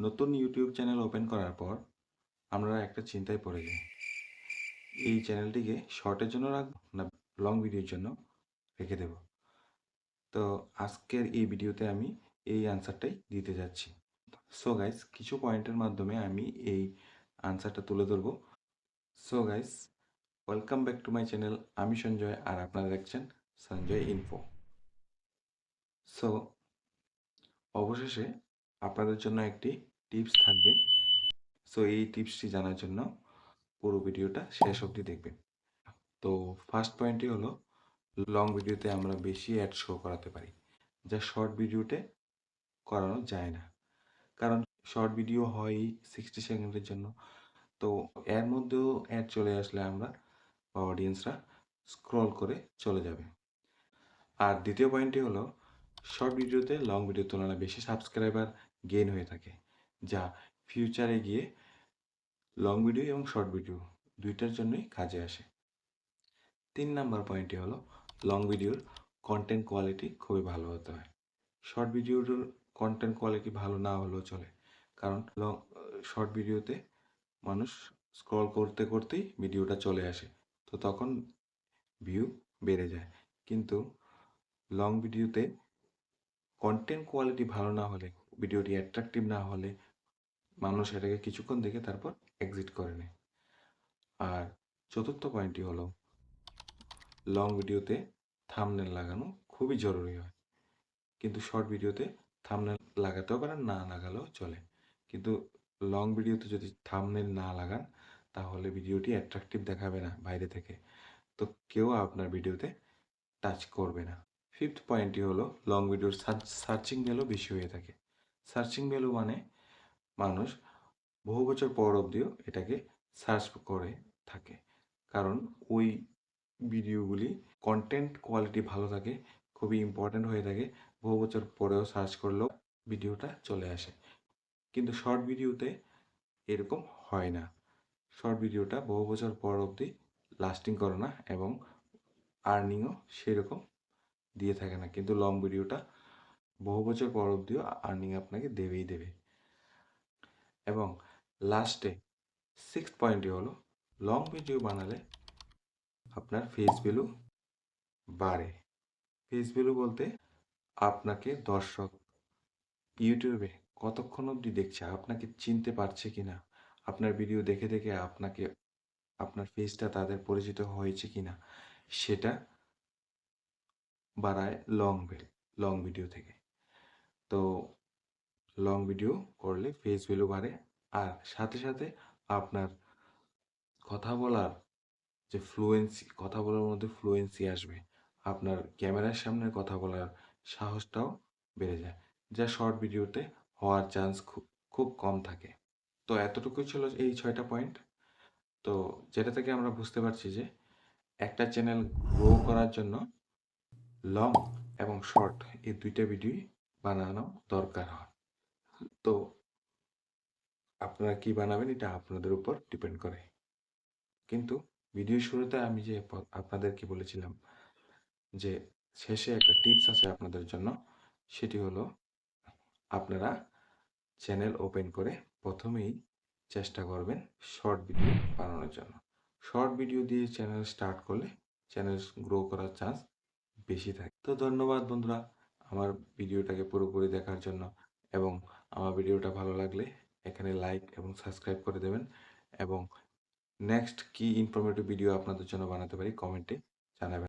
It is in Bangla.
নতুন ইউটিউব চ্যানেল ওপেন করার পর আমরা একটা চিন্তায় পড়ে যাই। এই চ্যানেলটিকে শর্টের জন্য রাখবো না লং ভিডিওর জন্য রেখে দেব। তো আজকের এই ভিডিওতে আমি এই আনসারটাই দিতে যাচ্ছি। সো গাইস, কিছু পয়েন্টের মাধ্যমে আমি এই আনসারটা তুলে ধরবো। So guys, welcome back to my channel. আমি সঞ্জয় আর আপনারা দেখছেন সঞ্জয় ইনফো। সো অবশেষে আপনাদের জন্য একটি টিপস থাকবে। সো এই টিপসটি জানার জন্য পুরো ভিডিওটা শেষ অবধি দেখবেন। তো ফার্স্ট পয়েন্টটি হলো, লং ভিডিওতে আমরা বেশি অ্যাড শো করাতে পারি, যা শর্ট ভিডিওতে করানো যায় না। কারণ শর্ট ভিডিও হয় 60 সেকেন্ডের জন্য। তো এর মধ্যেও অ্যাড চলে আসলে আমরা বা অডিয়েন্সরা স্ক্রল করে চলে যাবে। আর দ্বিতীয় পয়েন্টটি হলো, শর্ট ভিডিওতে লং ভিডিওর তুলনায় বেশি সাবস্ক্রাইবার গেইন হয়ে থাকে, যা ফিউচারে গিয়ে লং ভিডিও এবং শর্ট ভিডিও দুইটার জন্যই কাজে আসে। 3 নাম্বার পয়েন্টটি হলো, লং ভিডিওর কন্টেন্ট কোয়ালিটি খুবই ভালো হতে হয়। শর্ট ভিডিওর কন্টেন্ট কোয়ালিটি ভালো না হলেও চলে, কারণ শর্ট ভিডিওতে মানুষ স্ক্রল করতে করতেই ভিডিওটা চলে আসে, তো তখন ভিউ বেড়ে যায়। কিন্তু লং ভিডিওতে কন্টেন্ট কোয়ালিটি ভালো না হলে, ভিডিওটি অ্যাট্রাকটিভ না হলে মানুষ এটাকে কিছুক্ষণ দেখে তারপর এক্সিট করে নেয়। আর চতুর্থ পয়েন্টটি হলো, লং ভিডিওতে থাম্বনেল লাগানো খুবই জরুরি হয়। কিন্তু শর্ট ভিডিওতে থাম্বনেল লাগাতেও পারেন, না লাগালেও চলে। কিন্তু লং ভিডিওতে যদি থাম্বনেল না লাগান, তাহলে ভিডিওটি অ্যাট্রাকটিভ দেখাবে না বাইরে থেকে, তো কেউ আপনার ভিডিওতে টাচ করবে না। ফিফথ পয়েন্টটি হলো, লং ভিডিওর সার্চিং ভ্যালু বেশি হয়ে থাকে। সার্চিং ভ্যালু মানে মানুষ বহু বছর পর অবধিও এটাকে সার্চ করে থাকে, কারণ ওই ভিডিওগুলি কন্টেন্ট কোয়ালিটি ভালো থাকে, খুবই ইম্পর্ট্যান্ট হয়ে থাকে, বহু বছর পরেও সার্চ করলেও ভিডিওটা চলে আসে। কিন্তু শর্ট ভিডিওতে এরকম হয় না। শর্ট ভিডিওটা বহু বছর পর অবধি লাস্টিং করে না এবং আর্নিংও সেরকম দিয়ে থাকে না। কিন্তু লং ভিডিওটা বহু বছর পর অবধিও আর্নিং আপনাকে দেবেই দেবে। এবং লাস্টে সিক্সথ পয়েন্টটি হলো, লং ভিডিও বানালে আপনার ফেস ভ্যালু বাড়ে। ফেস ভ্যালু বলতে আপনাকে দর্শক ইউটিউবে কতক্ষণ অবধি দেখছে, আপনাকে চিনতে পারছে কিনা, আপনার ভিডিও দেখে দেখে আপনাকে আপনার ফেসটা তাদের পরিচিত হয়েছে কিনা, সেটা বাড়ায় লং ভিডিও থেকে। তো লং ভিডিও করলে ফেস ভ্যালু বাড়ে, আর সাথে সাথে আপনার কথা বলার যে ফ্লুয়েন্সি, কথা বলার মধ্যে ফ্লুয়েন্সি আসবে, আপনার ক্যামেরার সামনে কথা বলার সাহসটাও বেড়ে যায়, যা শর্ট ভিডিওতে হওয়ার চান্স খুব খুব কম থাকে। তো এতটুকুই ছিল এই 6টা পয়েন্ট। তো যেটা থেকে আমরা বুঝতে পারছি যে একটা চ্যানেল গ্রো করার জন্য লং এবং শর্ট এই দুইটা ভিডিওই বানানো দরকার হয়। তো আপনারা কি বানাবেন এটা আপনাদের উপর ডিপেন্ড করে। কিন্তু ভিডিও শুরুতে আমি যে আপনাদেরকে বলেছিলাম যে শেষে একটা টিপস আছে আপনাদের জন্য, সেটি হলো, আপনারা চ্যানেল ওপেন করে প্রথমেই চেষ্টা করবেন শর্ট ভিডিও বানানোর জন্য। শর্ট ভিডিও দিয়ে চ্যানেল স্টার্ট করলে চ্যানেল গ্রো করার চান্স বেশি থাকে। তো ধন্যবাদ বন্ধুরা আমার ভিডিওটাকে পুরোপুরি দেখার জন্য, এবং আমার ভিডিওটা ভালো লাগলে এখানে লাইক এবং সাবস্ক্রাইব করে দেবেন, এবং নেক্সট কি ইনফরমেটিভ ভিডিও আপনাদের জন্য বানাতে পারি কমেন্টে জানাবেন।